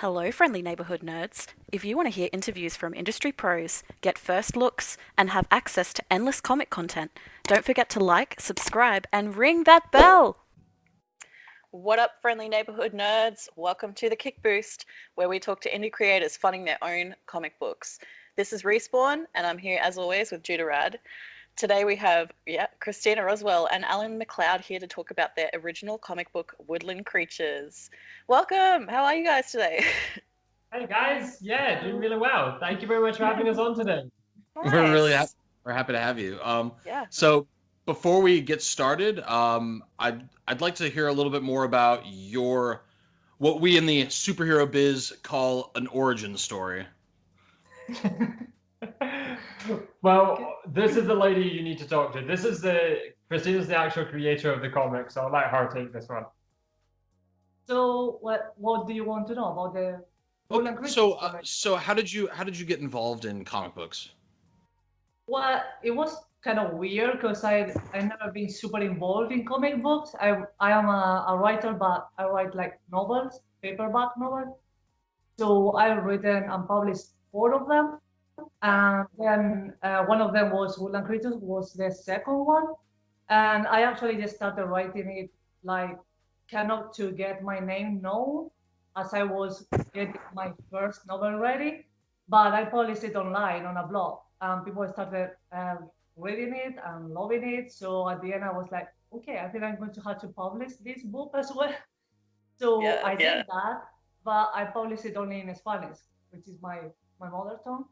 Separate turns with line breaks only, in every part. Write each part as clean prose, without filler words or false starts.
Hello, friendly neighborhood nerds. If you want to hear interviews from industry pros, get first looks, and have access to endless comic content, don't forget to like, subscribe, and ring that bell. What up, friendly neighborhood nerds? Welcome to the Kick Boost, where we talk to indie creators funding their own comic books. This is Respawn, and I'm here as always with Judah Rad. Today we have, Christina Roswell and Allan McLeod here to talk about their original comic book, Woodland Creatures. Welcome! How are you guys today?
Hey guys, yeah, doing really well. Thank you very much for having us on today.
Nice.
We're happy to have you.
Yeah.
So before we get started, I'd like to hear a little bit more about what we in the superhero biz call an origin story.
Well, this is the lady you need to talk to. Christina's the actual creator of the comic, so I'll let her take this one.
So what do you want to know about the Woodland Creatures?
So how did you get involved in comic books?
Well, it was kind of weird because I never been super involved in comic books. I am a writer, but I write like novels, paperback novels. So I've written and published 4 of them. And then one of them was Woodland Creatures, was the second one. And I actually just started writing it like kind of to get my name known as I was getting my first novel ready. But I published it online on a blog. People started reading it and loving it. So at the end, I was like, okay, I think I'm going to have to publish this book as well. So I did that, but I published it only in Spanish, which is my mother tongue.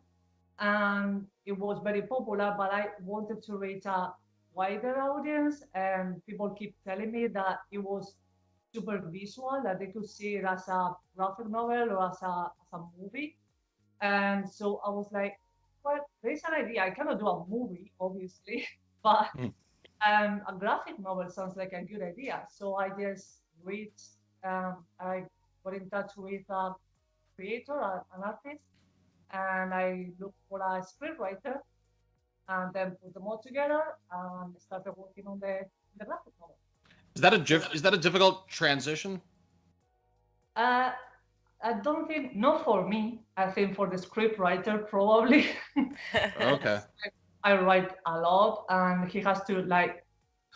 And it was very popular, but I wanted to reach a wider audience, and people keep telling me that it was super visual, that they could see it as a graphic novel or as a movie. And so I was like, well, there's an idea. I cannot do a movie, obviously, but a graphic novel sounds like a good idea. So I just I got in touch with a creator, an artist, and I looked for a scriptwriter and then put them all together and started working on the graphic novel.
Is that a difficult transition?
I don't think, not for me. I think for the scriptwriter probably.
Okay.
I write a lot, and he has to like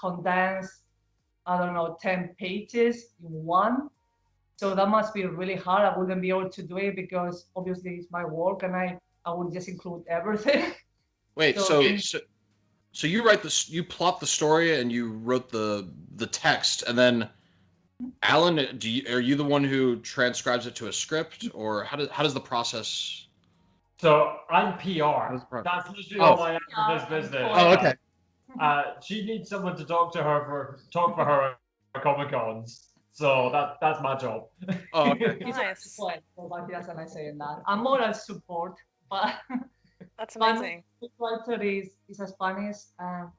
condense, I don't know, 10 pages in one. So that must be really hard. I wouldn't be able to do it because obviously it's my work, and I would just include everything.
Wait, so you plot the story and you wrote the text, and then Allan, are you the one who transcribes it to a script, or how does the process?
So I'm PR. That's literally all I am for this business.
Oh, okay.
She needs someone to talk for her at Comic Cons. So that's my job.
Oh, okay.
Nice.
And I say that. I'm more a support, but
That's amazing.
my writer is a Spanish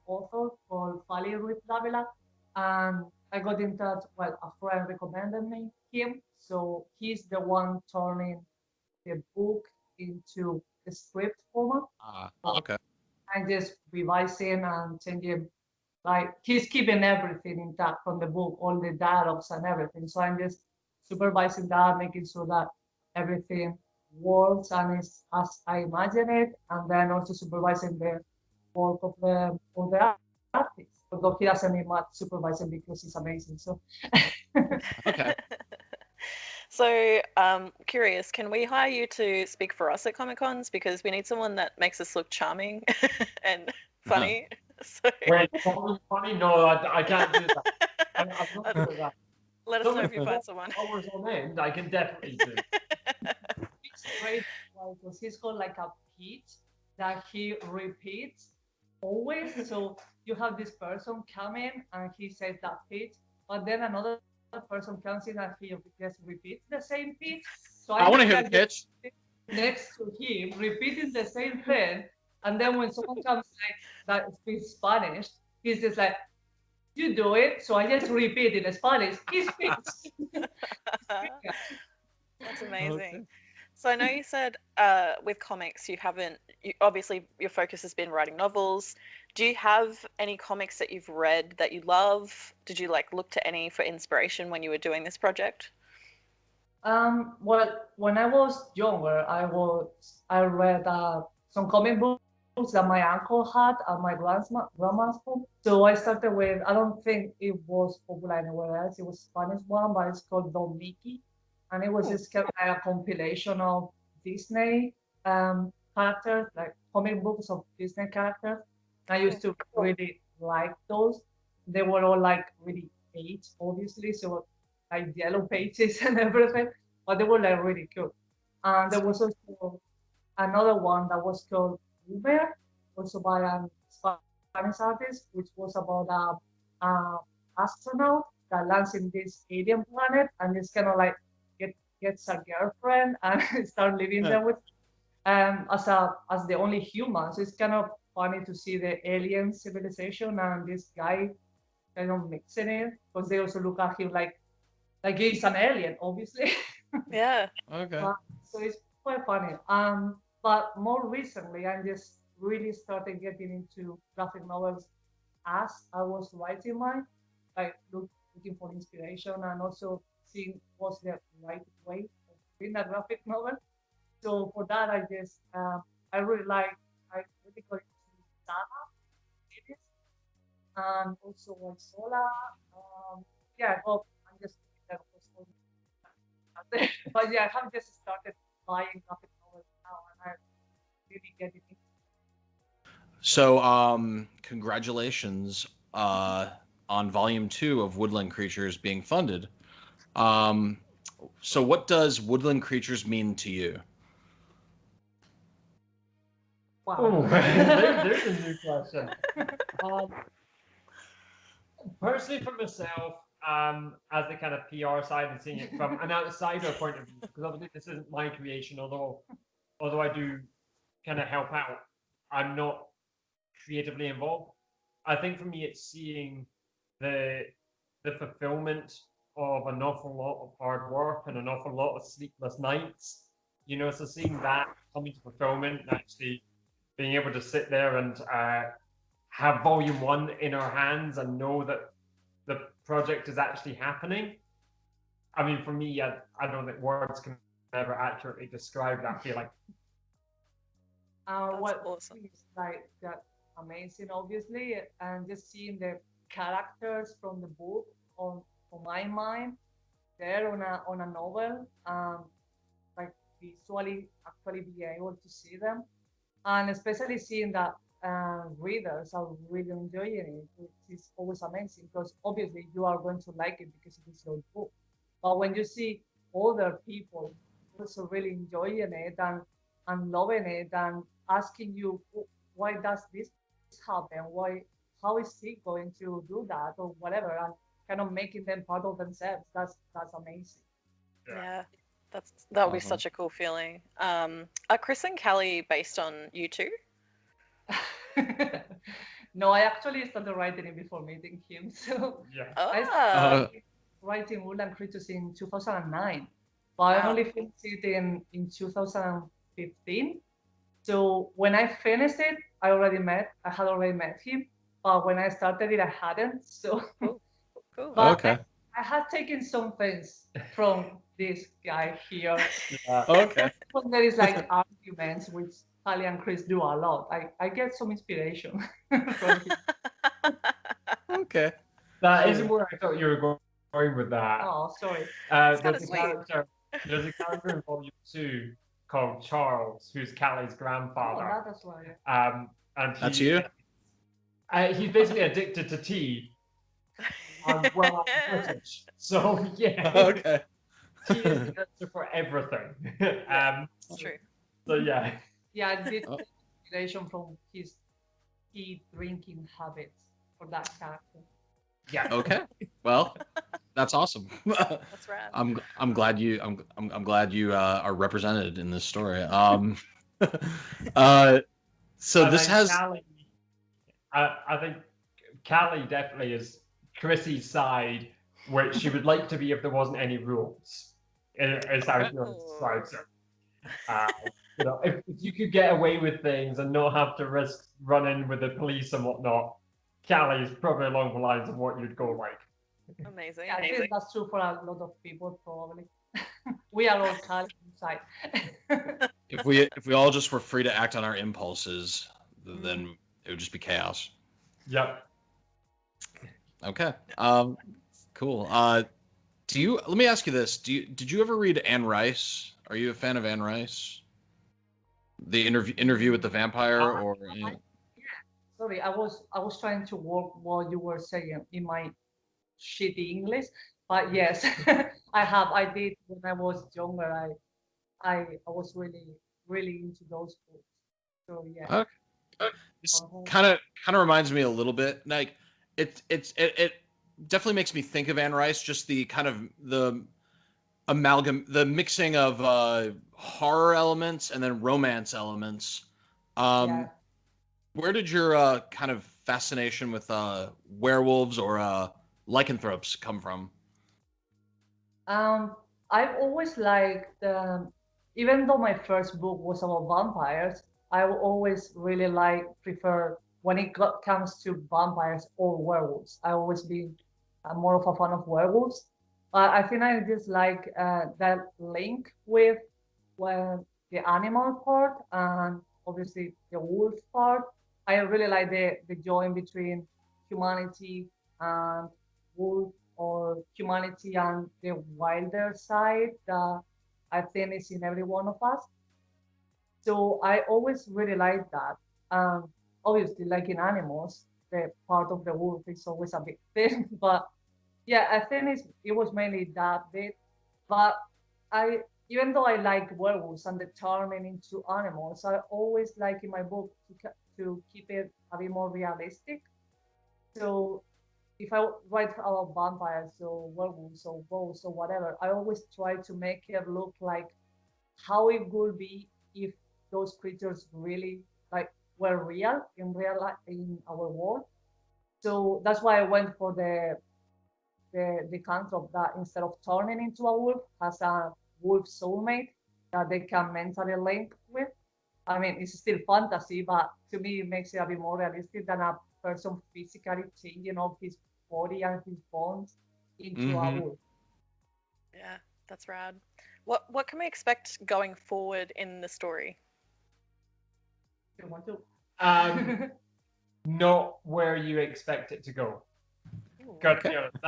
author called Fali Ruiz Davila, and I got in touch. Well, a friend recommended me him, so he's the one turning the book into a script format.
Okay.
I'm just revising and changing. Like he's keeping everything intact from the book, all the dialogues and everything. So I'm just supervising that, making sure that everything works and is as I imagine it, and then also supervising the work of the artist. Although he doesn't need much supervising because he's amazing. So
Okay.
So, curious, can we hire you to speak for us at Comic Cons? Because we need someone that makes us look charming and funny. So
Wait, funny? No, I can't do that. I'm not good at that.
let us know if you find someone.
Hours on end, I can definitely do.
it's great because he's got like a pitch that he repeats always. So you have this person come in and he says that pitch, but then another person comes in and he just repeats the same pitch. So
I want to hear the pitch.
Next to him, repeating the same thing, and then when someone comes like that speaks Spanish, he's just like, "You do it." So I just repeat in Spanish. He speaks.
That's amazing. Okay. So I know you said with comics obviously your focus has been writing novels. Do you have any comics that you've read that you love? Did you like look to any for inspiration when you were doing this project?
Well, when I was younger, I read some comic books that my uncle had at my grandma's home. So I started with, I don't think it was popular anywhere else. It was a Spanish one, but it's called Don Mickey, and it was just kind of like a compilation of Disney characters, like comic books of Disney characters. I used to really like those. They were all like really aged, obviously, so like yellow pages and everything, but they were like really cool. And there was also another one that was called Uber, also by an Spanish artist, which was about a astronaut that lands in this alien planet and is kind of like gets a girlfriend and start living there with as the only human. So it's kind of funny to see the alien civilization and this guy kind of mixing it because they also look at him like he's an alien, obviously.
Yeah.
Okay.
So it's quite funny. But more recently, I just really started getting into graphic novels as I was writing mine, like looking for inspiration and also seeing what's the right way of doing a graphic novel. So for that, I really got into Saga series and also Sola. Yeah, well, I'm just that was but yeah, I have just started buying graphic novels now, and I'm really getting into.
So, congratulations on Volume 2 of Woodland Creatures being funded. So what does Woodland Creatures mean to you?
Wow.
Oh, there's a new question. Personally, for myself, as the kind of PR side and seeing it from an outsider point of view, because obviously this isn't my creation, although I do kind of help out, I'm not creatively involved. I think for me, it's seeing the fulfillment of an awful lot of hard work and an awful lot of sleepless nights. So seeing that coming to fulfillment and actually being able to sit there and have volume 1 in our hands and know that the project is actually happening. I mean, for me, I don't think words can ever accurately describe that feeling.
What
awesome.
is like that amazing, obviously, and just seeing the characters from the book on my mind there on a novel, like visually actually be able to see them, and especially seeing that readers are really enjoying it, which is always amazing because obviously you are going to like it because it is your book. But when you see other people also really enjoying it and loving it and asking you why does this happen? How is he going to do that or whatever, and kind of making them part of themselves. That's amazing.
Yeah. That would be
Awesome.
such a cool feeling. Are Chris and Callie based on you two?
No, I actually started writing it before meeting him. So
Yeah.
I
Ah,
started writing Woodland Creatures in 2009, but I
Wow.
only finished it in 2015. So when I finished it, I had already met him, but when I started it, I hadn't. So,
cool.
but
Okay.
I had taken some things from this guy here.
Yeah.
Okay.
When there is like arguments, which Ali and Chris do a lot, I get some inspiration from him.
Okay.
That isn't where I thought you were going with that.
Oh, sorry.
It's kinda
There's a
sweet.
there's a character in Volume 2 called Charles, who's Callie's
Oh,
grandfather.
that's why.
And
That's you?
He's basically addicted to tea. Well, I'm British, so yeah.
Okay.
Tea is the answer for everything.
It's true.
So yeah.
Yeah, I did take inspiration from his tea drinking habits for that character.
Yeah.
Okay. Well, that's awesome.
That's rad.
I'm glad you are represented in this story. So
I
this
think
has
Callie, I think Callie definitely is Chrissy's side, where she would like to be if there wasn't any rules. Is how she describes it. If you could get away with things and not have to risk running with the police and whatnot, Callie is probably along the lines of what you'd go like.
Amazing.
Yeah, I think that's true for a lot of people, probably. We are all Cali inside.
If we all just were free to act on our impulses, then it would just be chaos.
Yep.
Okay. Cool. Let me ask you this. Did you ever read Anne Rice? Are you a fan of Anne Rice? The interview with the vampire, or
Sorry, I was trying to work what you were saying in my shitty English, but yes, I did when I was younger. I was really into those books. So yeah.
This kind of reminds me a little bit. Like it definitely makes me think of Anne Rice. Just the kind of the mixing of horror elements and then romance elements. Where did your kind of fascination with werewolves or lycanthropes come from?
I've always liked, even though my first book was about vampires, I always really prefer when it comes to vampires or werewolves. I always been more of a fan of werewolves. I think I just like that link with the animal part and obviously the wolf part. I really like the join between humanity and wolf, or humanity and the wilder side that I think is in every one of us. So I always really like that. Obviously, like in animals, the part of the wolf is always a big thing. But yeah, I think it was mainly that bit. But even though I like werewolves and the turning into animals, I always like in my book to keep it a bit more realistic. So if I write about vampires or werewolves or ghosts or whatever, I always try to make it look like how it would be if those creatures really were real in real life in our world. So that's why I went for the concept that instead of turning into a wolf, has a wolf soulmate that they can mentally link with. I mean, it's still fantasy, but to me, it makes it a bit more realistic than a person physically changing of his body and his bones into a wolf.
Yeah, that's rad. What can we expect going forward in the story?
You want to?
Not where you expect it to go. Got to be honest.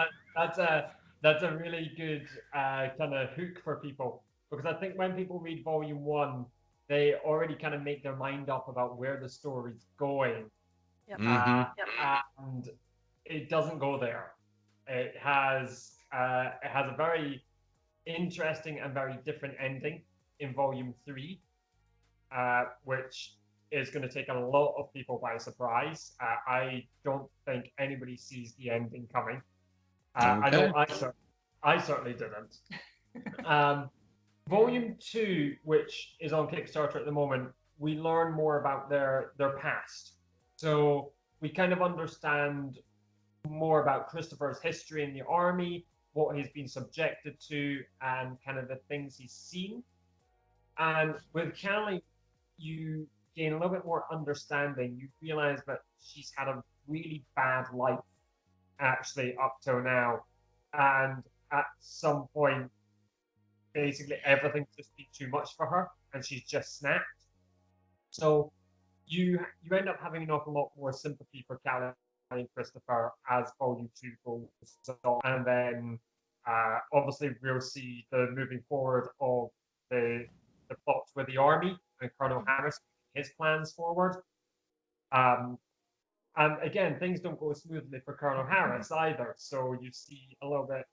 That's a really good kind of hook for people, because I think when people read Volume 1, they already kind of make their mind up about where the story's going.
Yep.
And it doesn't go there. It has a very interesting and very different ending in Volume 3, which is going to take a lot of people by surprise. I don't think anybody sees the ending coming. I know I certainly didn't. Volume 2, which is on Kickstarter at the moment, we learn more about their past. So we kind of understand more about Christopher's history in the army, what he's been subjected to, and kind of the things he's seen. And with Callie, you gain a little bit more understanding. You realize that she's had a really bad life, actually, up till now. And at some point, basically everything's just been too much for her, and she's just snapped. So you end up having an awful lot more sympathy for Callie and Christopher as Volume 2 goes on. And then obviously we'll see the moving forward of the plots with the army and Colonel Harris, his plans forward. And again, things don't go smoothly for Colonel Harris either. So you see a little bit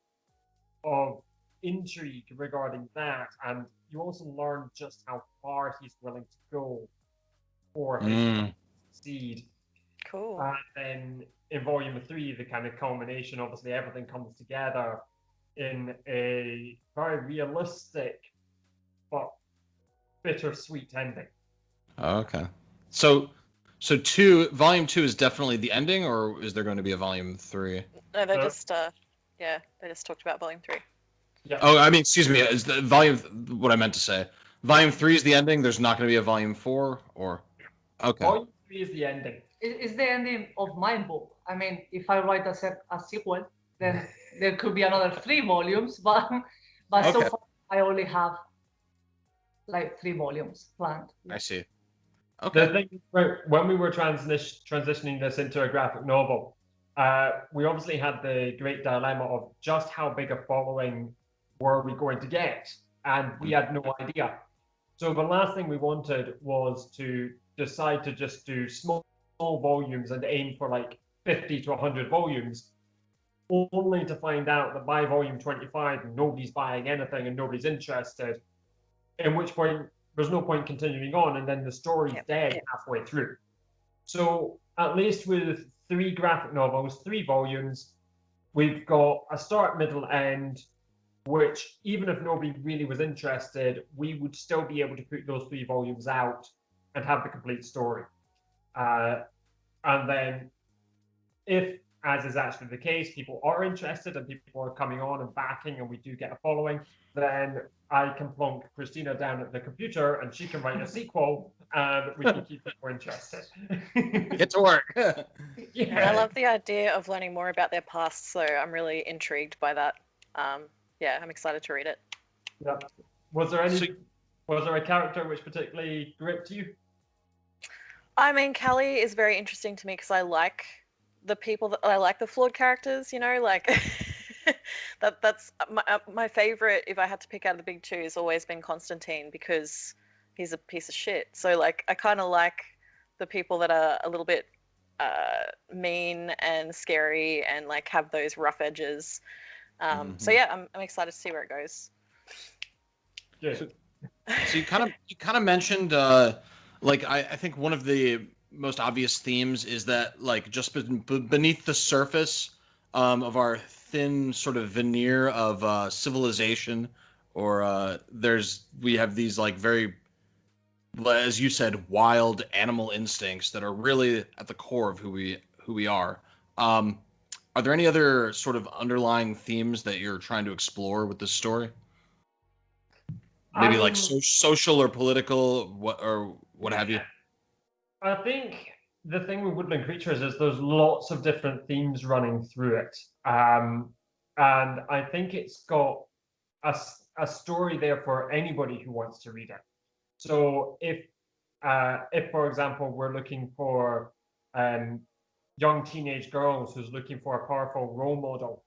of intrigue regarding that, and you also learn just how far he's willing to go for his to succeed.
Cool.
And then in Volume 3, the kind of culmination, obviously everything comes together in a very realistic but bittersweet ending.
Okay. So Volume 2 is definitely the ending, or is there going to be a Volume 3?
No, they just talked about Volume 3.
Yeah.
Oh, I mean, excuse me. Is the volume what I meant to say? Volume 3 is the ending. There's not going to be a Volume 4, or okay.
Volume 3 is the ending.
It's the ending of my book. I mean, if I write a sequel, then there could be another 3 volumes. But
Okay.
so far, I only have like 3 volumes planned.
I see.
The
Okay.
thing, when we were transitioning this into a graphic novel, we obviously had the great dilemma of just how big a following were we going to get, and we had no idea. So the last thing we wanted was to decide to just do small volumes and aim for like 50 to 100 volumes, only to find out that by volume 25 nobody's buying anything and nobody's interested, in which point there's no point continuing on, and then the story's dead halfway through. So at least with 3 graphic novels, 3 volumes, we've got a start, middle, end, which even if nobody really was interested, we would still be able to put those 3 volumes out and have the complete story. And then if, as is actually the case, people are interested and people are coming on and backing and we do get a following, then I can plonk Christina down at the computer and she can write a sequel and we can keep people interested.
Get to work.
Yeah, I love the idea of learning more about their past, so I'm really intrigued by that. Yeah, I'm excited to read it.
Yeah. Was there a character which particularly gripped you?
I mean, Callie is very interesting to me because I like the flawed characters, you know, like that's my favorite. If I had to pick out of the big 2, has always been Constantine because he's a piece of shit. So like, I kind of like the people that are a little bit mean and scary and like have those rough edges. So yeah, I'm excited to see where it goes.
Yeah.
So you kind of mentioned like I think one of the most obvious themes is that like just beneath the surface of our thin sort of veneer of civilization, or we have these like very, as you said, wild animal instincts that are really at the core of who we are. Are there any other sort of underlying themes that you're trying to explore with this story? Maybe like social or political, what have you?
I think the thing with Woodland Creatures is there's lots of different themes running through it. And I think it's got a story there for anybody who wants to read it. So if for example, we're looking for young teenage girls who's looking for a powerful role model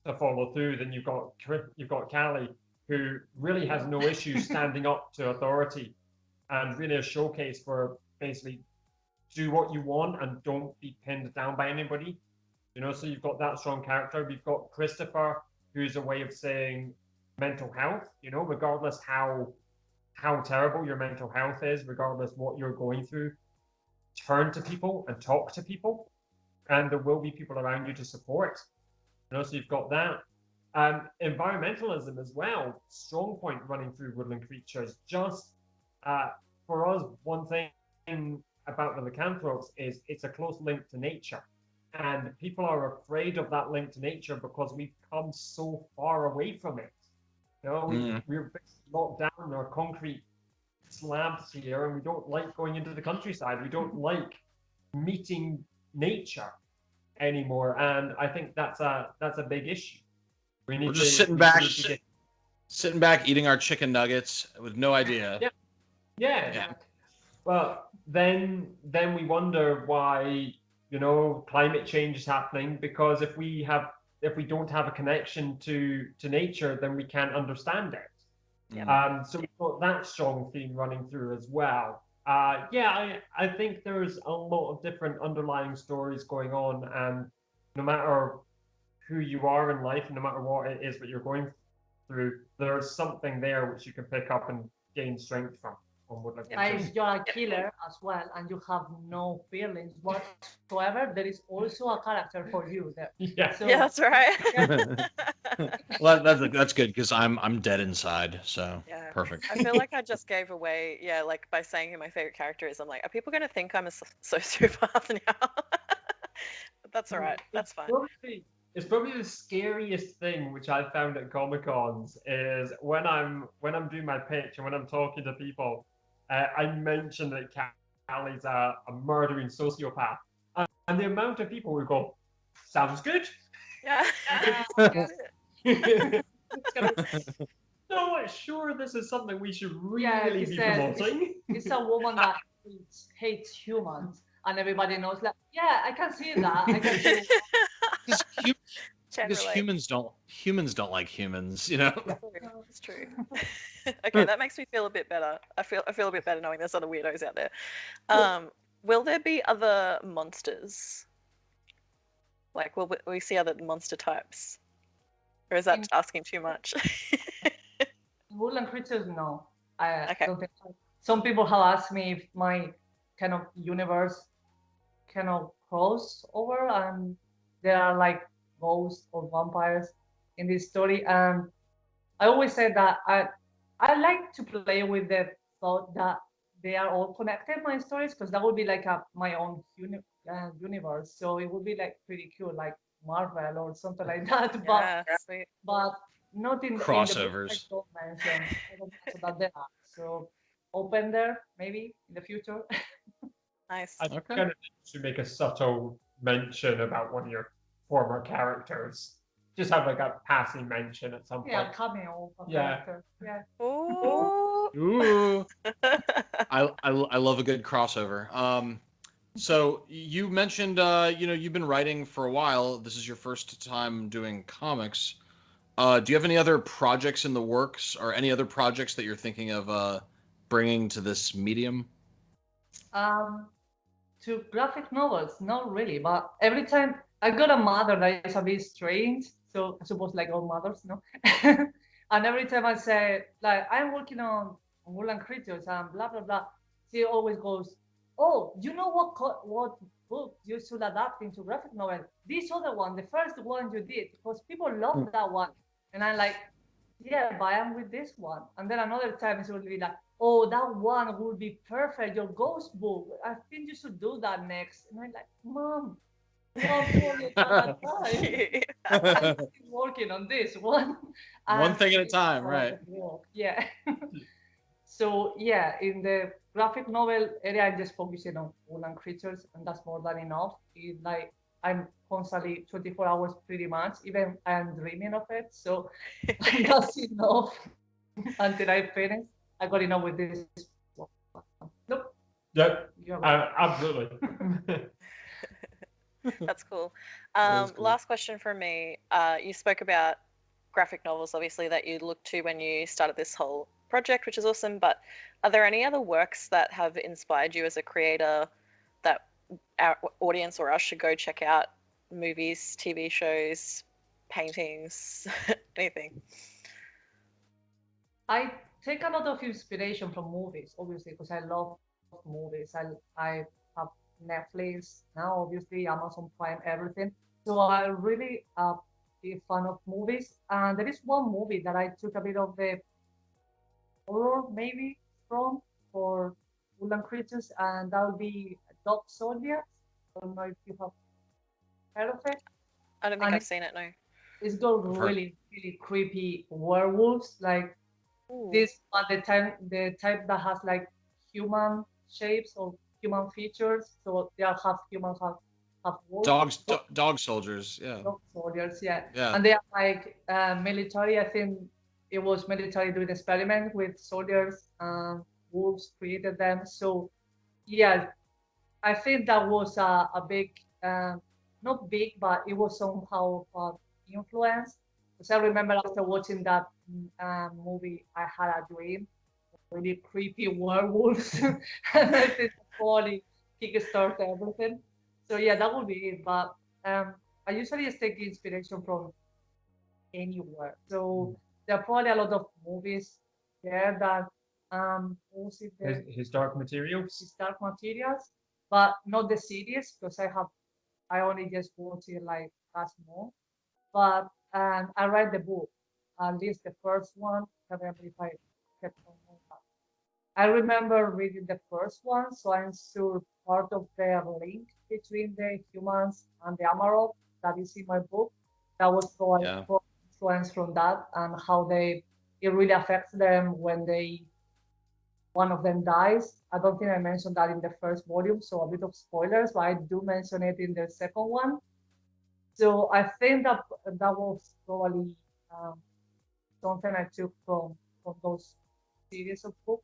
to follow through, then you've got Callie, who really has no issue standing up to authority and really a showcase for basically do what you want and don't be pinned down by anybody. You know, so you've got that strong character. We've got Christopher, who's a way of saying mental health, you know, regardless how terrible your mental health is, regardless what you're going through, turn to people and talk to people, and there will be people around you to support. You know, so you've got that. Environmentalism as well, strong point running through Woodland Creatures. Just for us, one thing about the lycanthropes is it's a close link to nature, and people are afraid of that link to nature because we've come so far away from it. You know, we're locked down in our concrete slabs here, and we don't like going into the countryside. We don't like meeting nature anymore, and I think that's a big issue.
We're just sitting back, eating our chicken nuggets with no idea.
Yeah. Well, then we wonder why, you know, climate change is happening, because if we don't have a connection to nature, then we can't understand it.
Yeah.
So we've got that strong theme running through as well. I think there's a lot of different underlying stories going on, and no matter who you are in life, no matter what it is that you're going through, there's something there which you can pick up and gain strength from.
If you're a killer as well and you have no feelings whatsoever, there is also a character for you there.
Yeah,
so,
yeah, that's right.
Well, that's good because I'm dead inside, so
Yeah.
perfect.
I feel like I just gave away, like by saying who my favorite character is, I'm like, are people going to think I'm a sociopath now? But that's all right. That's fine.
It's probably the scariest thing which I've found at Comic-Cons is when I'm doing my pitch and when I'm talking to people, I mention that Callie's a murdering sociopath, and the amount of people who go, "Sounds good."
Yeah.
not sure this is something we should
Yeah,
really
he
be
said
promoting.
it's a woman that hates humans, and everybody knows. Like, yeah, I can see that. I can see.
Because
Can
because
relate.
humans don't like humans, you know.
It's true. Okay, that makes me feel a bit better. I feel a bit better knowing there's other weirdos out there. Will there be other monsters? Like, will we see other monster types? Or is that asking too much?
Woodland Creatures, no. I
Okay.
don't think so. Some people have asked me if my kind of universe kind of cross over, and there are like ghosts or vampires in this story. And I always say that I like to play with the thought that they are all connected, my stories, because that would be like my own universe. So it would be like pretty cool, like Marvel or something like that.
Yeah, sweet.
But not in the
Crossovers.
I don't mention. I don't mention that there are. So open there maybe in the future.
Nice.
I
Okay.
kind of should make a subtle mention about one of your former characters. Just have like a passing mention at some
Yeah,
point.
cameo of a
Yeah.
character. Yeah.
Ooh.
Ooh. I love a good crossover. So you mentioned you've been writing for a while. This is your first time doing comics. Do you have any other projects in the works, or any other projects that you're thinking of bringing to this medium?
To graphic novels, not really, but every time I got a mother that is a bit strange, so I suppose like all mothers, no? And every time I say, like, I'm working on Woodland Creatures and blah, blah, blah, she always goes, oh, you know what book you should adapt into graphic novel? This other one, the first one you did, because people love that one. And I'm like, yeah, but I am with this one. And then another time it will be like, oh, that one would be perfect, your ghost book. I think you should do that next. And I'm like, Mom, only that time. I'm still working on this one.
One thing at a time, right?
Yeah. So yeah, in the graphic novel area, I'm just focusing on Woodland Creatures, and that's more than enough. It's like I'm constantly 24 hours pretty much, even I'm dreaming of it. So that's enough until I finish. I got enough with this one. Nope.
Yep.
You're right.
Absolutely.
That's cool.
That is cool.
Last question from me. You spoke about graphic novels, obviously, that you looked to when you started this whole project, which is awesome. But are there any other works that have inspired you as a creator that our audience or us should go check out? Movies, TV shows, paintings, anything?
I take a lot of inspiration from movies, obviously, because I love movies. I have Netflix now, obviously, Amazon Prime, everything. So I really big fan of movies. And there is one movie that I took a bit of the horror maybe from for Woodland Creatures, and that would be Dog Soldiers. I don't know if you have heard of it.
I don't think
And
I've seen it, no.
It's got
I've heard.
really, really creepy werewolves, like
Ooh.
this at the type that has like human shapes or human features. So they are half human, half wolves.
Dog soldiers, yeah.
Dog soldiers, yeah.
Yeah.
And they are like military. I think it was military doing experiment with soldiers. Wolves created them. So yeah, I think that was a big, not big, but it was somehow influence. Because I remember after watching that movie, I had a dream, really creepy werewolves, and I think probably Kickstarter everything. So yeah, that would be it. But I usually take inspiration from anywhere. So there are probably a lot of movies there that also
Historic materials.
historic materials, but not the series because I only just watched it like last month. But I read the book, at least the first one. I can't remember if I kept on. I remember reading the first one, so I'm sure part of the link between the humans and the Amarok that is in my book, that was probably
Yeah.
influence from that and how it really affects them when one of them dies. I don't think I mentioned that in the first volume, so a bit of spoilers, but I do mention it in the second one. So I think that was probably something I took from those series of books.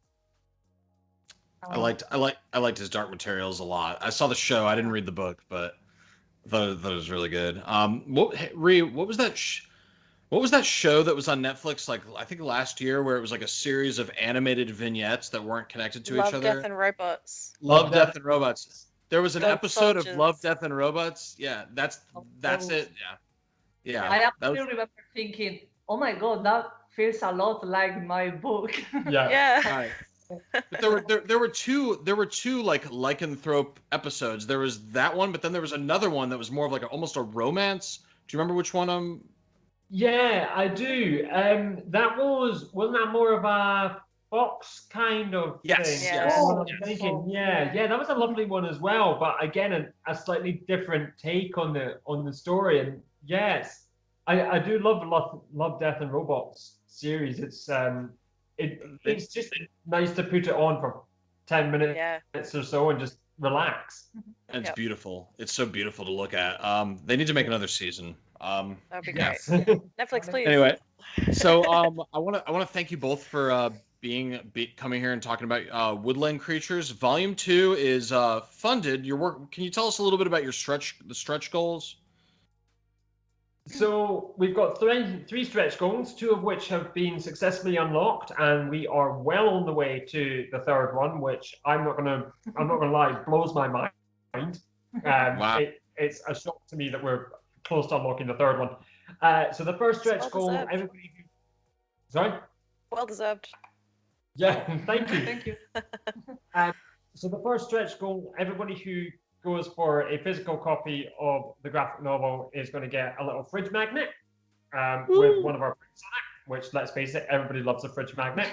I liked his Dark Materials a lot. I saw the show. I didn't read the book, but I thought it was really good. What was that? What was that show that was on Netflix? Like I think last year, where it was like a series of animated vignettes that weren't connected to
Love,
each other.
Death, and Robots.
Love, Death, and Robots. There was an
Dog
episode
Soldiers.
of Love, Death, and Robots. Yeah, that's it. Yeah.
I
That
actually
was,
remember thinking, "Oh my god, that feels a lot like my book."
Yeah.
Yeah.
right. But there were two like lycanthrope episodes. There was that one, but then there was another one that was more of like almost a romance. Do you remember which one?
Yeah, I do. Wasn't that more of a Fox kind of
Yes,
thing?
yes.
That's what I'm
Yes.
thinking. Yeah, that was a lovely one as well. But again, a slightly different take on the story. And yes, I do love Death and Robots series. It's just nice to put it on for 10 minutes
Yeah.
or so and just relax.
And it's
Yep.
beautiful. It's so beautiful to look at. They need to make another season.
That'd be great.
Yes.
Netflix, please.
Anyway, so I want to thank you both for coming here and talking about Woodland Creatures. Volume 2 is funded. Your work. Can you tell us a little bit about the stretch goals?
So we've got three stretch goals, two of which have been successfully unlocked, and we are well on the way to the third one, which I'm not gonna lie, blows my mind.
Wow.
It's a shock to me that we're close to unlocking the third one. So the first stretch
Well
goal,
deserved.
everybody. Sorry.
Well deserved.
Yeah, thank you.
Thank you.
So the first stretch goal, everybody who goes for a physical copy of the graphic novel is going to get a little fridge magnet with one of our prints on it, which, let's face it, everybody loves a fridge magnet.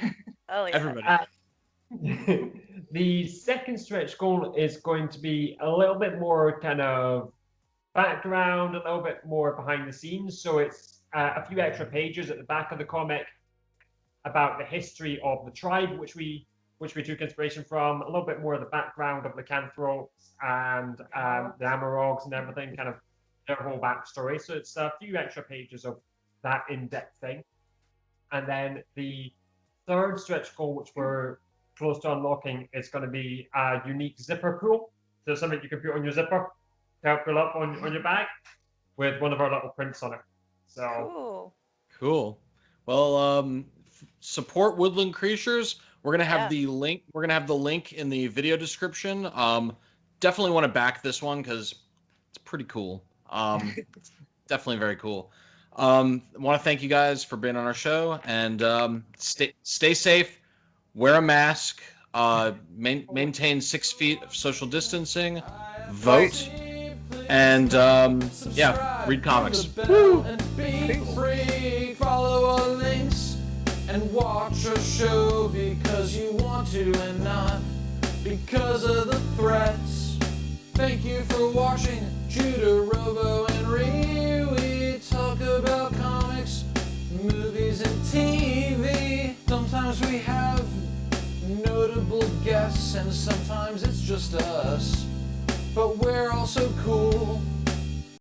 Oh yeah.
Everybody.
The second stretch goal is going to be a little bit more kind of background, a little bit more behind the scenes. So it's a few extra pages at the back of the comic about the history of the tribe, which we took inspiration from, a little bit more of the background of lycanthropes and the Amarogs and everything, kind of their whole backstory. So it's a few extra pages of that in-depth thing. And then the third stretch goal, which we're close to unlocking, is going to be a unique zipper pull. So something you can put on your zipper to help pull up on your bag with one of our little prints on it. So
Cool.
Cool. Well, support Woodland Creatures. We're gonna have
Yeah.
the link. We're gonna have the link in the video description. Definitely want to back this one because it's pretty cool. It's definitely very cool. I want to thank you guys for being on our show, and stay safe. Wear a mask. Maintain 6 feet of social distancing. Vote. And yeah, read comics.
And be free. Follow our links and watch our show because you want to and not because of the threats. Thank you for watching Judah, Robo, and Ree. We talk about comics, movies, and TV. Sometimes we have notable guests, and sometimes it's just us. But we're also cool.